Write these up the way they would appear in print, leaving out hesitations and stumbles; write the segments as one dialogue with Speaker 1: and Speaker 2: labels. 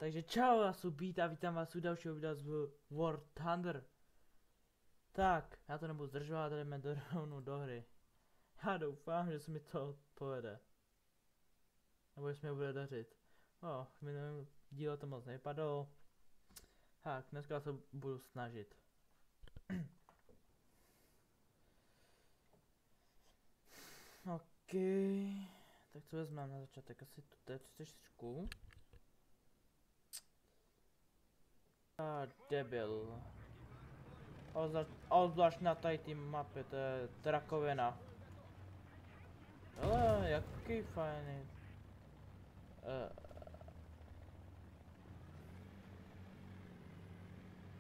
Speaker 1: Takže čau, já jsem Beat a vítám vás u dalšího videa z War Thunder. Tak, já to nebudu zdržovat, jdeme rovnou do hry. Já doufám, že se mi to povede. Nebo že se mi bude dařit. V minulém díle to moc nevypadalo. Tak, dneska se budu snažit. OK. Tak co vezmeme na začátek? Asi tu T34. Debil. Obzvlášť na tady té mapě, to je drakovina. Ale jaký fajný.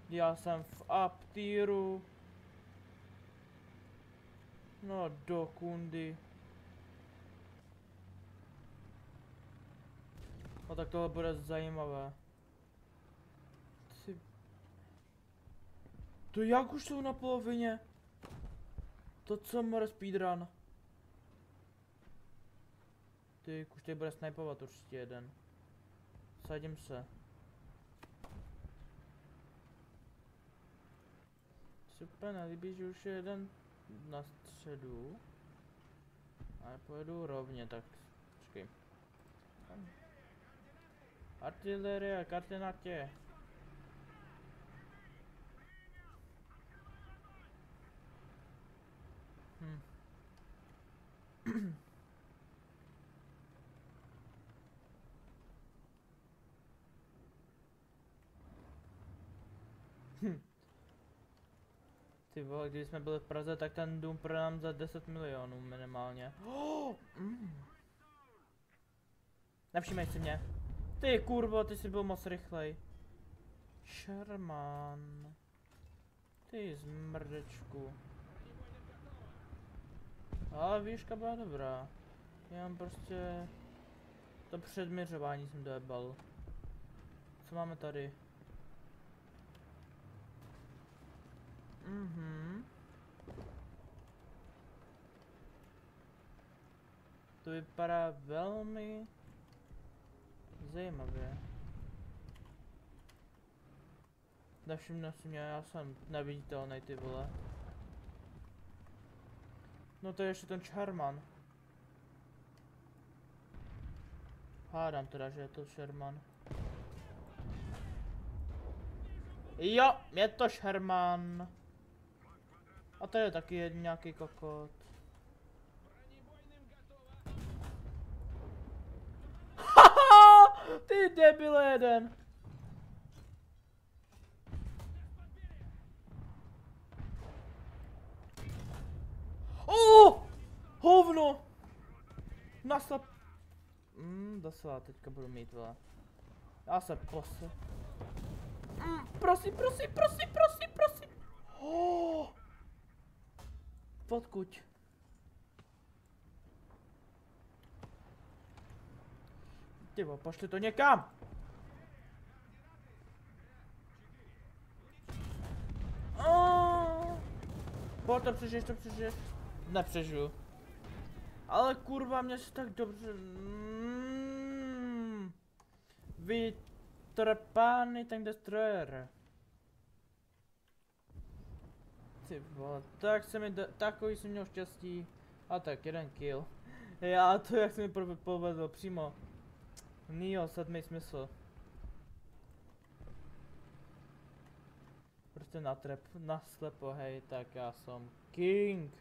Speaker 1: Já jsem v up tieru. No do kundy. No tak tohle bude zajímavé. To jak už jsou na polovině? To co more speedrun? Ty už tady bude snipovat určitě jeden. Sadím se. Super, nelíbí, že už je jeden na středu. Ale pojedu rovně, tak počkej. Artilerie, karty na tě. Ty vole, když jsme byli v Praze, tak ten dům prodám za 10 milionů minimálně. Nevšímej si mě. Ty kurvo, ty jsi byl moc rychlej. Sherman. Ty zmrdečku. Ale výška byla dobrá. Já mám prostě... To předměřování jsem dojebal. Co máme tady? To vypadá velmi zajímavě. Nevšimne si mě, já jsem neviditelný, ty vole. No to je ještě ten Sherman. Hádám teda, že je to Sherman. Jo, je to Sherman. A to je taky nějaký kokot. Haha! Ty debile jeden. Hovno! Naslep. Doslova teďka budu mít, vole. Já se prosím. Prosím. Odkud? Ty vole, pošli to někam! Pojď to přežiješ. Nepřežiju. Ale kurva, mě se tak dobře... Vytrpány ten destroyer. Ty vole, tak se mi takový jsem měl štěstí. A tak, jeden kill. Já to jak se mi povedlo přímo. Neo, sedmý smysl. Prostě naslepo, hej, tak já jsem king.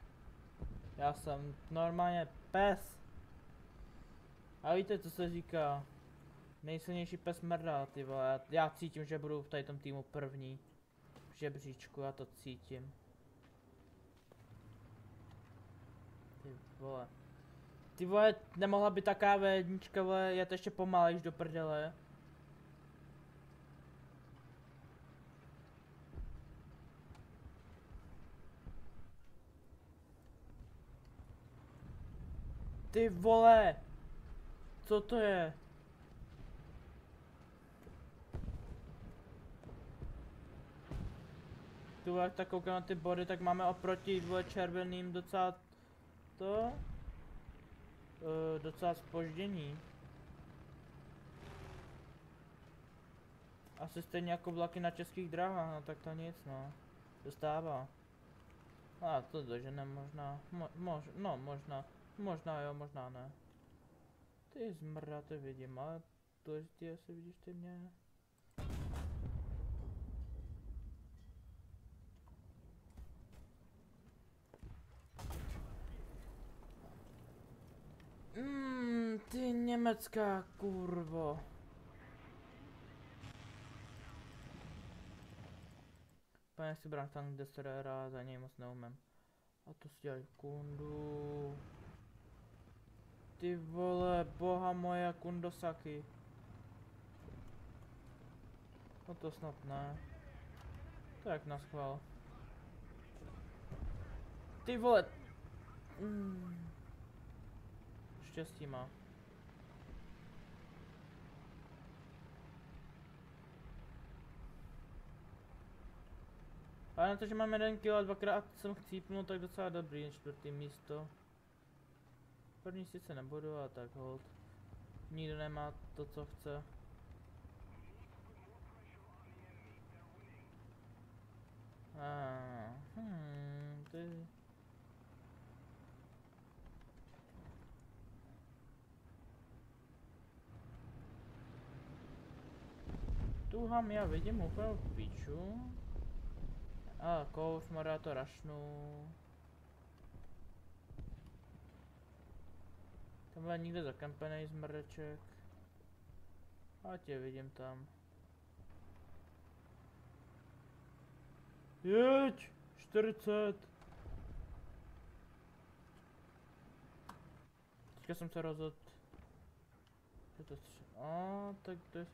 Speaker 1: Já jsem normálně pes. A víte, co se říká? Nejsilnější pes mrdá, ty vole. Já cítím, že budu v tady tom týmu první. V žebříčku, já to cítím. Ty vole. Ty vole, nemohla by taká V1, vole, jet ještě pomalejš do prdele. Ty vole! Co to je? Ty vole, jak tak koukám na ty body, tak máme oproti dvou červeným docela... To? Docela zpoždění. Asi stejně jako vlaky na českých dráhách, no tak to nic, no. Dostává. A to doženem možná, no možná jo, možná ne. Ty zmrda, to vidím, ale to je, asi vidíš ty mě. Ty německá kurvo. Pane si brám tam Destroyera, za něj moc neumím. A to si dělají kundu. Ty vole, boha moje Kundosaki. No to snad ne. Tak naschvál. Ty vole. Štěstí má. Ale na to, že mám 1 kill a 2krát jsem chcípnul, tak docela dobrý, 4. místo. První sice nebudu, ale tak hold. Nikdo nemá to, co chce. Ty. Tu ham já vidím úplně v píču. A kouš, má to rašnu. Tamhle nikde zakampenej zmrdeček. A tě vidím tam. Jeď! 40! Teďka jsem se rozhodl. Že to tak to je...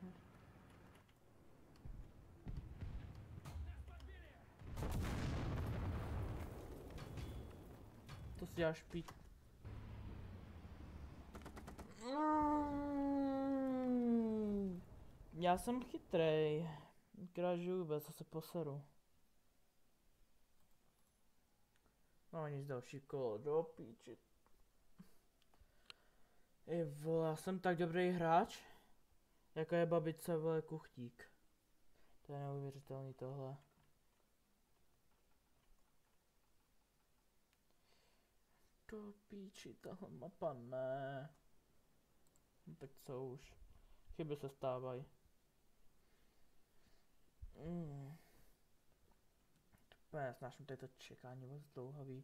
Speaker 1: To si já špít. Já jsem chytrej. Krážu vůbec, co se poseru. No nic, další kolo, do píči. Ej vole, já jsem tak dobrý hráč. Jako je babice, vole, kuchtík. To je neuvěřitelný tohle. Do píči, tahle mapa ne. No tak co už. Chyby se stávají. Já snáším tady to čekání moc dlouhavý.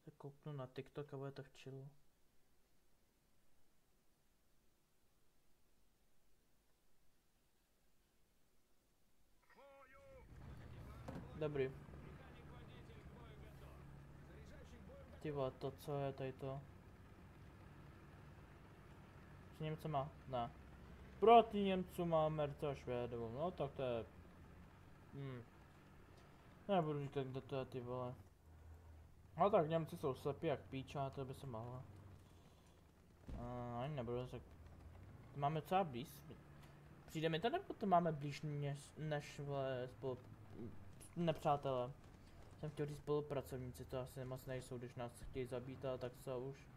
Speaker 1: Tak kouknu na TikTok a bude to v chillu. Dobrý. Ty vole, to co je tady to? S Němcema? Ne. Proti Němců máme Merca Švédovou, no tak to je... Nebudu říkat, kdo to je, ty vole. No tak Němci jsou slepí jak píča, to by se mohlo. Ani nebudu tak... Máme docela blíž. Přijde mi to, nebo to máme blíž než vole nepřátelé. Jsem chtěl říct spolupracovníci, to asi moc nejsou, když nás chtějí zabít, ale tak co už.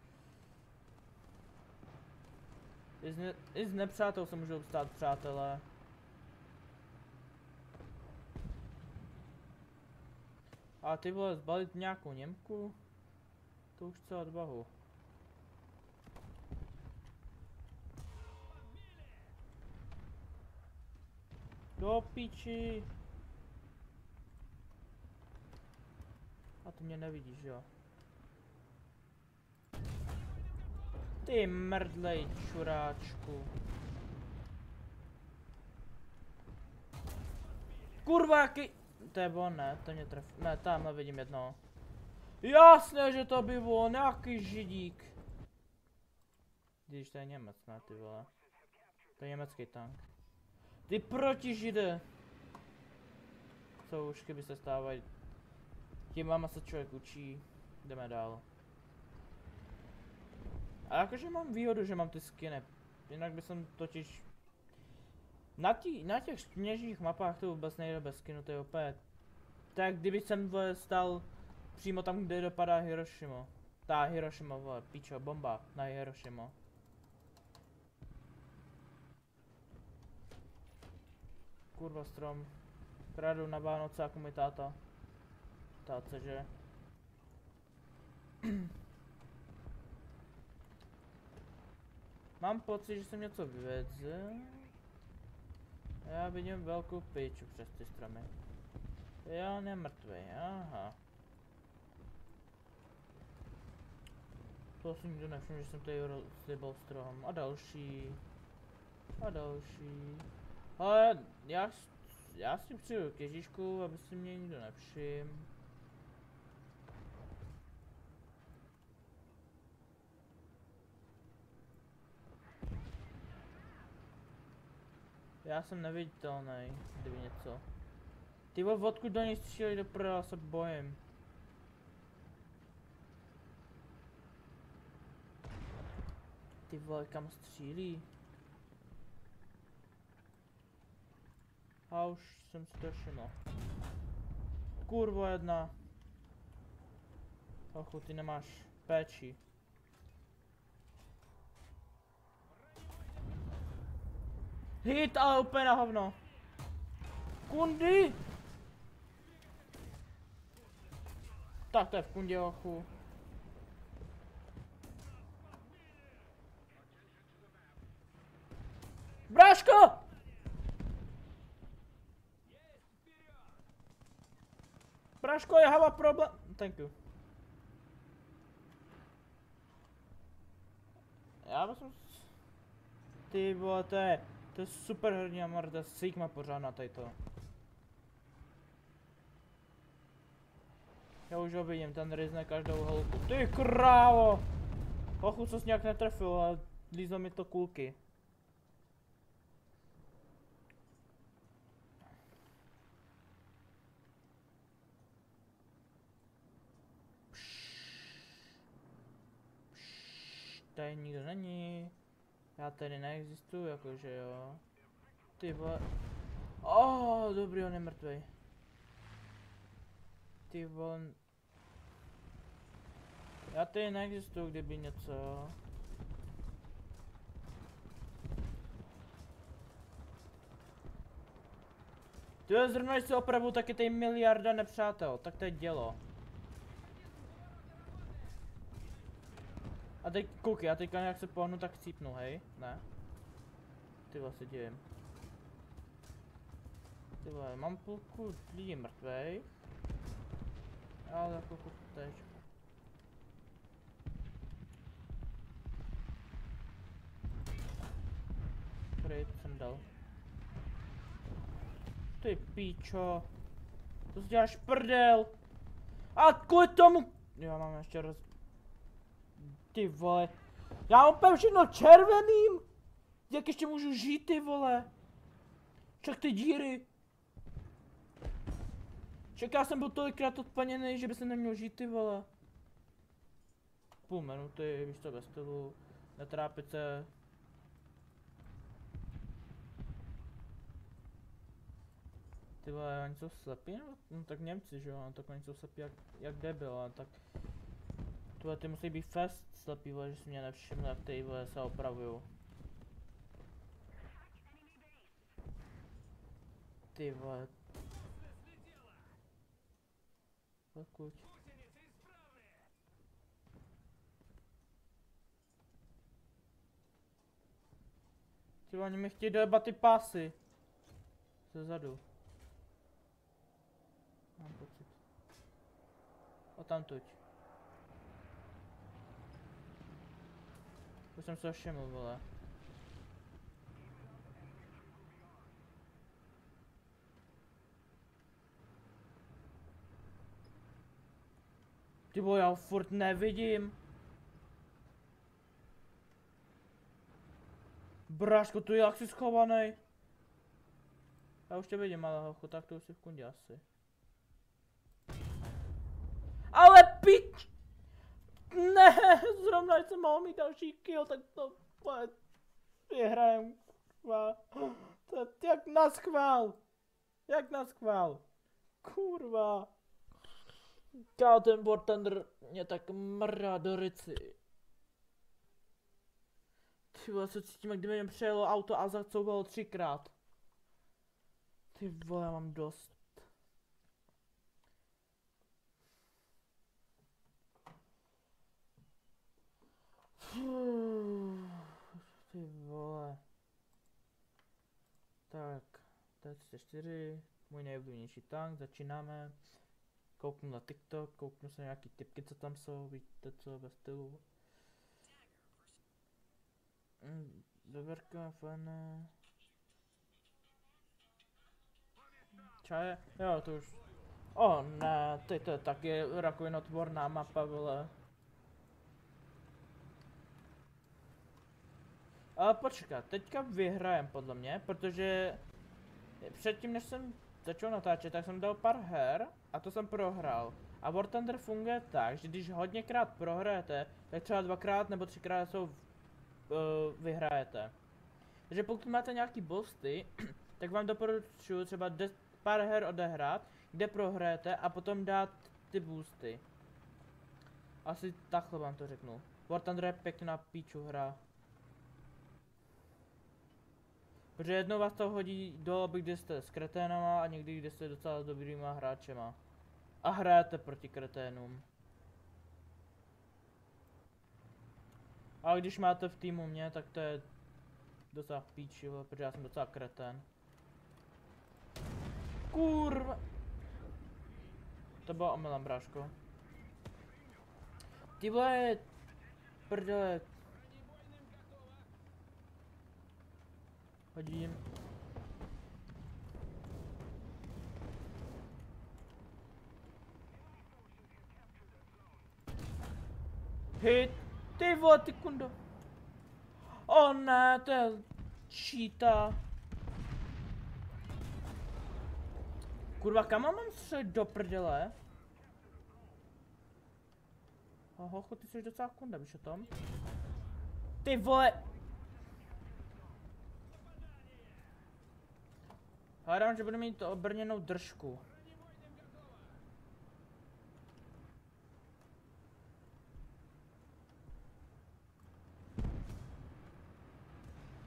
Speaker 1: I z nepřátel se můžou stát přátelé. A ty vole, zbalit nějakou Němku? To už chce odvahu. Do píči! A ty mě nevidíš, jo? Ty mrdlej čuráčku. Kurva, jaký... To je on, ne, to mě tref... Ne, tamhle vidím jednoho. Jasné, že to by on, jaký židík. Když to je Němec, ne, ty vole. To je německý tank. Ty protižide. Co už, kdyby se stávají. Tím máma se člověk učí. Jdeme dál. A jakože mám výhodu, že mám ty skiny. Jinak by jsem totiž... Na těch sněžných mapách to vůbec nejde bez skinu, to je opět. Tak kdyby jsem stál přímo tam, kde dopadá Hirošima. Ta Hirošima, vole, píčo, bomba na Hirošima. kurva strom. Kradu na Vánoce jako můj táta. Táce, že? Mám pocit, že jsem něco vyvedl. Já vidím velkou piču přes ty stromy. Já nemrtvej, aha. To si nikdo nevšiml, že jsem tady rozjebal strom. A další. A další. Ale já si přijdu k Ježíšku, aby si mě nikdo nevšiml. Já jsem neviditelný, kdyby něco. Ty vole, odkud do něj stříleli do prdela, se bojím. Ty vole, kam střílí? A už jsem si to všiml. Kurva jedna. Ochu, ty nemáš péči. Hit, ale úplně na hovno. Kundy! Tak to je v kundě, ochu. Bráško! Bráško, I have a problem. Thank you. Já myslím... Ty vole, to je super herní marda, Sigma pořádná tady to. Já už ho vidím, ten ryzne každou holku. Ty krávo! Ochu, co jsi nějak netrefil, ale lízlo mi to kulky. Tady nikdo není. Já tady neexistuju, jakože jo. Ty vole. Dobrý, on je mrtvej. Ty vole. Já tady neexistuju, kdyby něco. Ty vole, zrovna když se opravu, tak je tady miliarda nepřátel, tak to je dělo. A teď koukej, já teďka nějak se pohnu, tak chcípnu, hej? Ne? Ty vole, se divím. Ty vole, mám půlku lidí mrtvej. Ale jako teď. Který jsem dal. Ty píčo. To si děláš prdel. A kvůli tomu... Já mám ještě roz... Ty vole. Já mám úplně všechno červeným. Jak ještě můžu žít, ty vole? Čak ty díry. Čak já jsem byl tolikrát odpaněný, že by se neměl žít, ty vole. Půl minuty, víš to, bez stylu. Netrápit se. Ty vole, oni jsou slepí, no tak Němci, že jo, tak oni jsou slepí jak debil, ale tak... Tyhle, ty musí být fest slepý, vole, že si mě nevšiml, jak ty vole se opravujou. Ty vole. Pokud. Ty vole, oni mi chtějí dojebat ty pásy. Zezadu. Mám pocit. O tamtuť. Už jsem se všiml, vole. Ty vole, já ho furt nevidím. Bráško, tu jak jsi schovaný? Já už tě vidím, ale hochu, tak to už si v kundě asi. Ale pič! Ne, zrovna jsem mohl mít další kill, tak to vyhrajem, kurva. To je jak naschvál. Jak naschvál. Kurva. Kámo, ten War Thunder mě tak mrdá do ryci. Ty vole, se cítím, jak kdyby mě přejelo auto a zacouvalo 3krát. Ty vole, já mám dost. Ty vole. Tak, T-34, můj nejoblíbenější tank, začínáme. Kouknu na TikTok, kouknu se na nějaký tipky, co tam jsou, víte co, ve stylu. Doberka, fajné. Čaje? Jo, to už. O ne, to je taky rakovinotvorná mapa, vole. Ale počkat, teďka vyhrajem podle mě, protože předtím než jsem začal natáčet, tak jsem dal pár her a to jsem prohrál. A War Thunder funguje tak, že když hodněkrát prohrajete, tak třeba dvakrát nebo třikrát vyhrajete. Takže pokud máte nějaký boosty, tak vám doporučuji třeba pár her odehrát, kde prohrajete a potom dát ty boosty. Asi takhle vám to řeknu. War Thunder je pěkná píču hra. Protože jednou vás to hodí do lobby, kde jste s kreténama a někdy, kde jste docela dobrýma hráčema. A hrajete proti kreténům. Ale když máte v týmu mě, tak to je docela píči, protože já jsem docela kretén. Kurva. To bylo omylem, bráško. Ty vole, prdele. Hodím. Hit. Ty vole, ty kundo. O ne, to je cheata. Kurva, kam mám střelit do prdele? Hochu, ty jsi docela kunda, víš o tom? Ty vole. Hádám, že budu mít to obrněnou držku.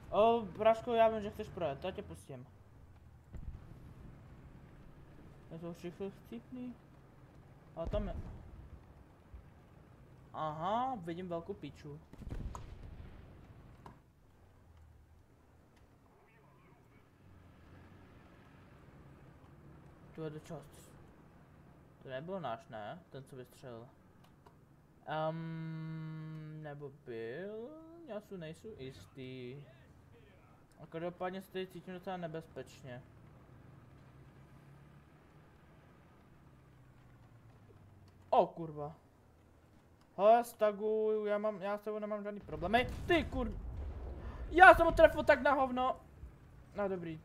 Speaker 1: O, bráško, já vím, že chceš projet, to tě pustím. Já jsou všichni chcípný. Ale tam je. Aha, vidím velkou píču. Tu je čas. To nebyl náš, ne? Ten, co vystřelil. Nebo byl? Já si nejsou jistý. A každopádně se tady cítím docela nebezpečně. O kurva. Hele, staguju, já s tebou nemám žádný problémy. Ty kur... Já jsem ho trefil tak na hovno. No dobrý.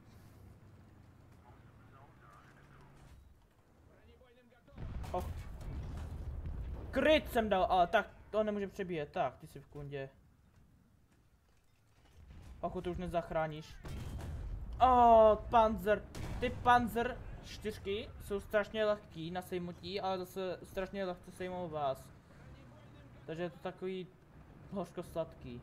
Speaker 1: Oh. Kryt jsem dal, ale tak to nemůže přebíjet. Tak, ty jsi v kundě. Ochu, to už nezachráníš. Panzer. Ty Panzer 4 jsou strašně lehký na sejmutí, ale zase strašně lehce sejmou vás. Takže je to takový hořko-sladký.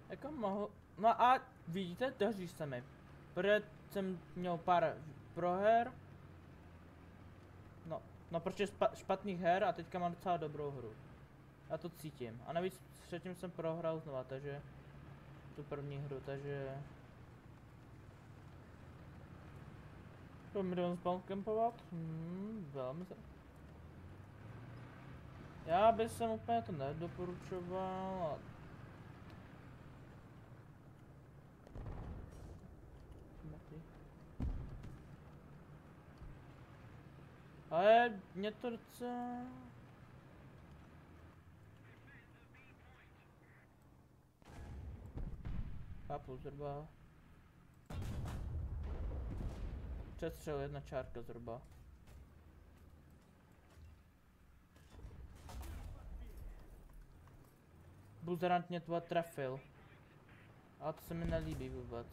Speaker 1: Jako mohu... No a vidíte, daří se mi. Protože jsem měl pár proher. No protože špatných her a teďka mám docela dobrou hru. Já to cítím. A navíc předtím jsem prohrál znova, takže... Tu první hru, takže... Jdeme spawn campovat? Velmi se... Já bych sem úplně to nedoporučoval. Ale mě to docela... Chápu zhruba. Přestřel jedna čárka zhruba. Buzerant mě tvoje trefil. A to se mi nelíbí vůbec.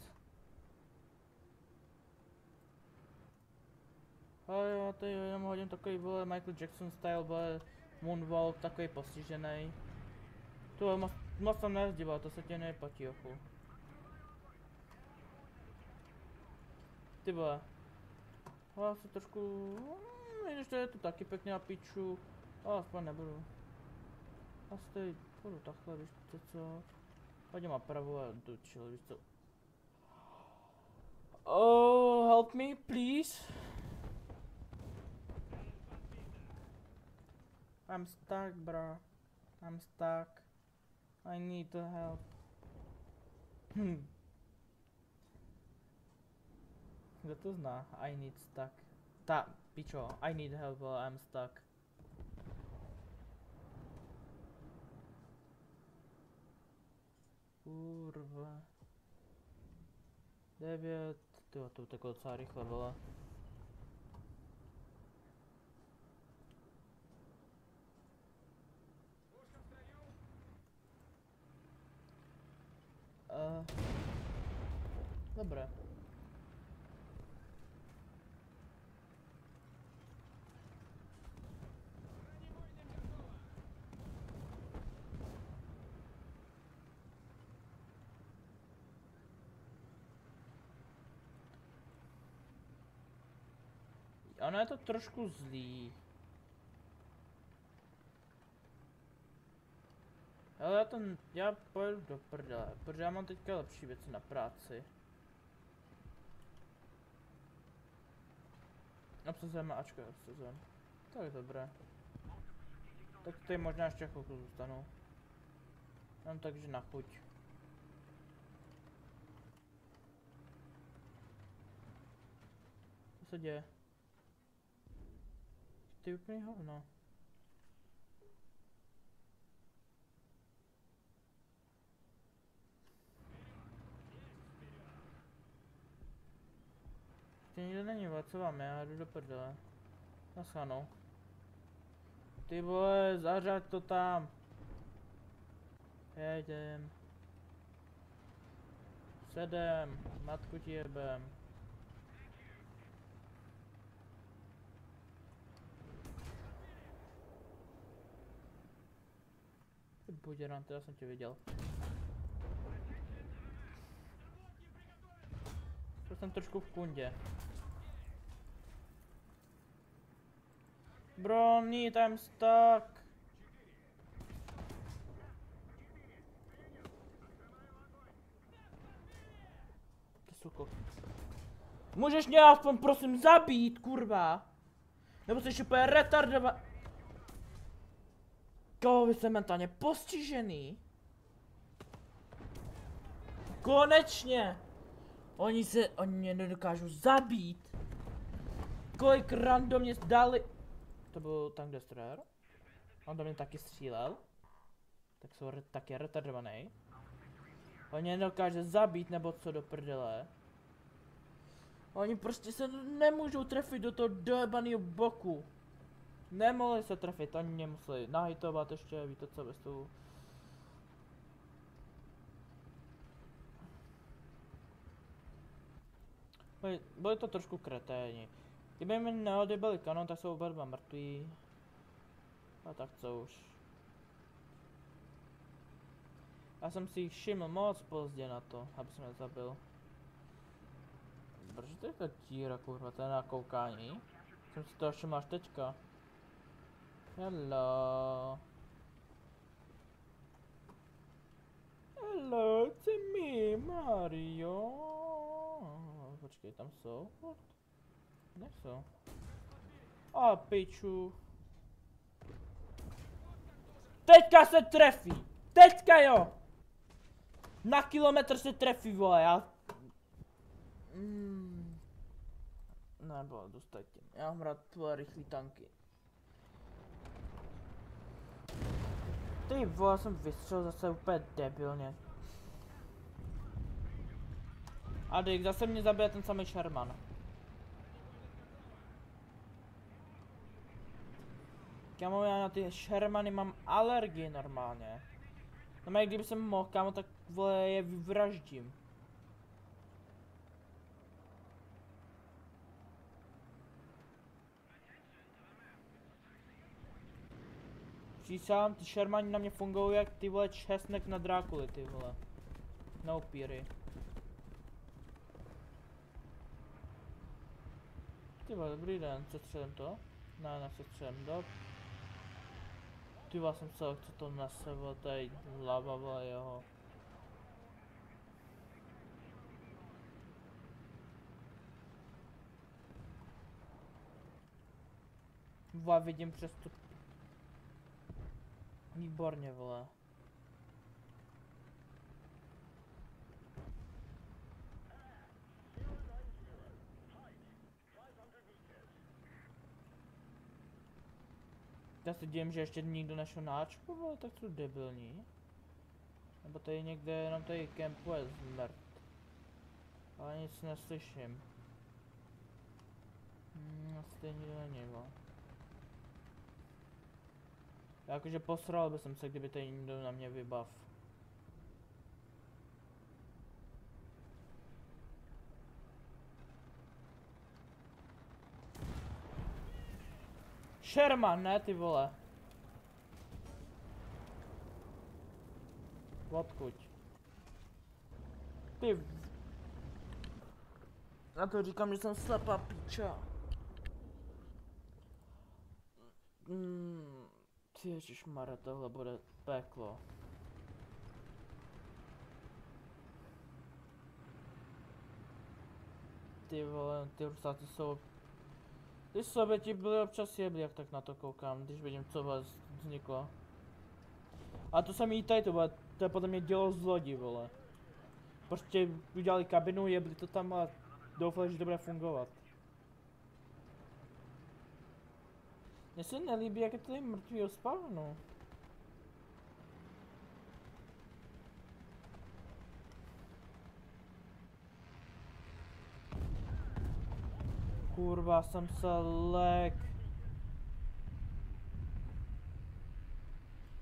Speaker 1: Ale jo, to jenom hodím takový, vole, Michael Jackson style, vole, moonwalk, takový postižený. To moc tam nezdíval, to se tě neplatí, ochu. Ty vole. Já se trošku... Když to je to taky pěkně na piču. Ale aspoň nebudu. Asi tady půjdu takhle, víš co. Hodím a pravou a jdu chill, víš co. Oh, help me, please. I'm stuck, bro. I'm stuck. I need the help. Kdo to zná? I need stuck. Pičo, I need help while I'm stuck. Kurva. 9. Tyjo, to uteklo docela rychle, vole. Dobré. Ono je to trošku zlý. Ale já pojedu do prdele, protože já mám teďka lepší věci na práci. Obsazujeme Ačko, obsazujeme. Tak dobré. Tak tady možná ještě chvilku zůstanu. Mám takže na chuť. Co se děje? Ty úplně hovno. Ty nikde není, co vám je, já jdu do prdele. Naschledanou. Ty vole, zařaď to tam. Jedem. Sedem, matku ti jebem. Ty buděran, to já jsem tě viděl. To jsem trošku v kundě. Bro, need, I'm stuck. Ty suko. Můžeš mě aspoň prosím zabít, kurva? Nebo jsi úplně retardovat? Koho vy jste mentálně postižený? Konečně! Oni mě nedokážou zabít. Kolik randomně dali... To byl tank destroyer. On do mě taky střílel. Tak jsou taky retardovaný. Oni mě nedokáže zabít nebo co do prdele. Oni prostě se nemůžou trefit do toho dojebaného boku. Nemohli se trefit, oni mě museli nahitovat ještě, víte co, bez toho. Byli to trošku kreténi. Kdyby mi neodjebali kanon, tak jsou oba dva mrtví. A tak co už. Já jsem si jich všiml moc pozdě na to, aby jsem je zabil. Proč to je ta díra, kurva, to je na koukání? Jsem si to všiml až teďka. Hello. Hello, it's me, Mario. Počkej, tam jsou? Nejsou. A piču. Teďka se trefí! Teďka jo! Na kilometr se trefí, vole, já... Nebylo, dostat tím. Já mám rád tvoje rychlý tanky. Ty vole, jsem vystřelil zase úplně debilně. A Dick, zase mě zabije ten samý Sherman. Kámo, já na ty Shermany mám alergii normálně. No jak kdyby jsem mohl, kámo, tak vole, je vyvraždím. Přísám, ty šermani na mě fungují jak ty vole česnek na Drákuli, ty vole. Na upíry. Ty vole, dobrý den, setřelím to? Ne, nesetřelím, dob. Ty vole, jsem se, co to nese, vole, tady lava, vole, jeho. Vole, vidím přes tu... Výborně, vole. Já se dívám, že ještě nikdo nešel na Ačko, vole, tak jsou debilní. Nebo tady někde jenom tady kempuje zmrt. Ale nic neslyším. Asi tady nikdo není, vole. Jakože posral by jsem se, kdyby tady někdo na mě vybav. Sherman, ne ty vole. Odkud? Ty. Já to říkám, že jsem slepá piča. Ty ježišmarja, tohle bude peklo. Ty vole, ty rusáci jsou... Ty sobě ti byli občas jebli, jak tak na to koukám, když vidím, co vás vzniklo. A to jsem jí tady, to je podle mě dělo z lodi, vole. Prostě udělali kabinu, jebli to tam a doufali, že to bude fungovat. Mně se nelíbí, jak je tady mrtvýho spavnu. Kurva, jsem se lek.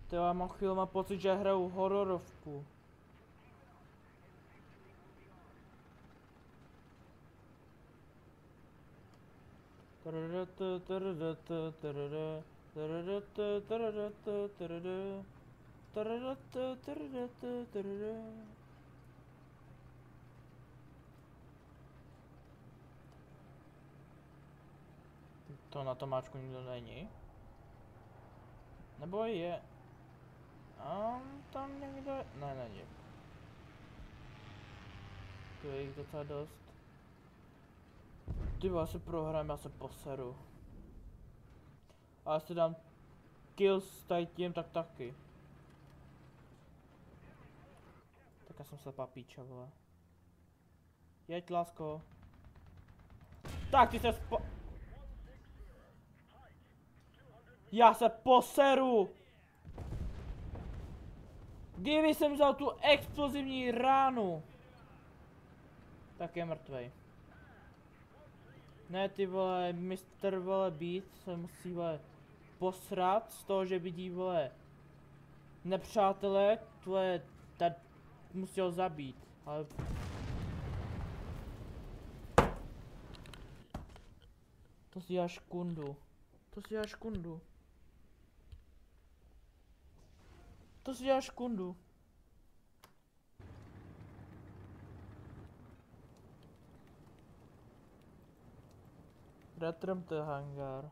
Speaker 1: To já mám chvíli pocit, že hraju hororovku. To na tom máčku nikdo není. Nebo je? Tam někdo je? Ne, není. To je jich docela dost. Ty vole, se prohrám, já se poseru. A jestli dám kill s tím, tak taky. Tak já jsem slepá píča, vole. Jeď, lásko. Tak, ty se Já se poseru! Kdyby jsem vzal tu explozivní ránu. Tak je mrtvej. Ne ty vole, Mr. vole Beat se musí vole posrat z toho, že vidí vole nepřátelé, tvoje, musí ho zabít, ale... To si děláš kundu. To si děláš kundu. To si děláš kundu. Return to hangar.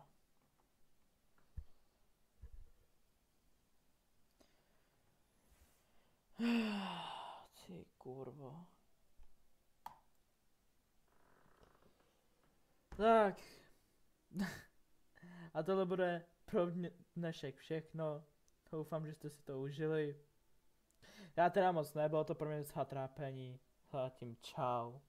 Speaker 1: Ty kurvo. Tak. A tohle bude pro dnešek všechno. Doufám, že jste si to užili. Já teda moc ne, bylo to pro mě docela trápení. Zatím čau.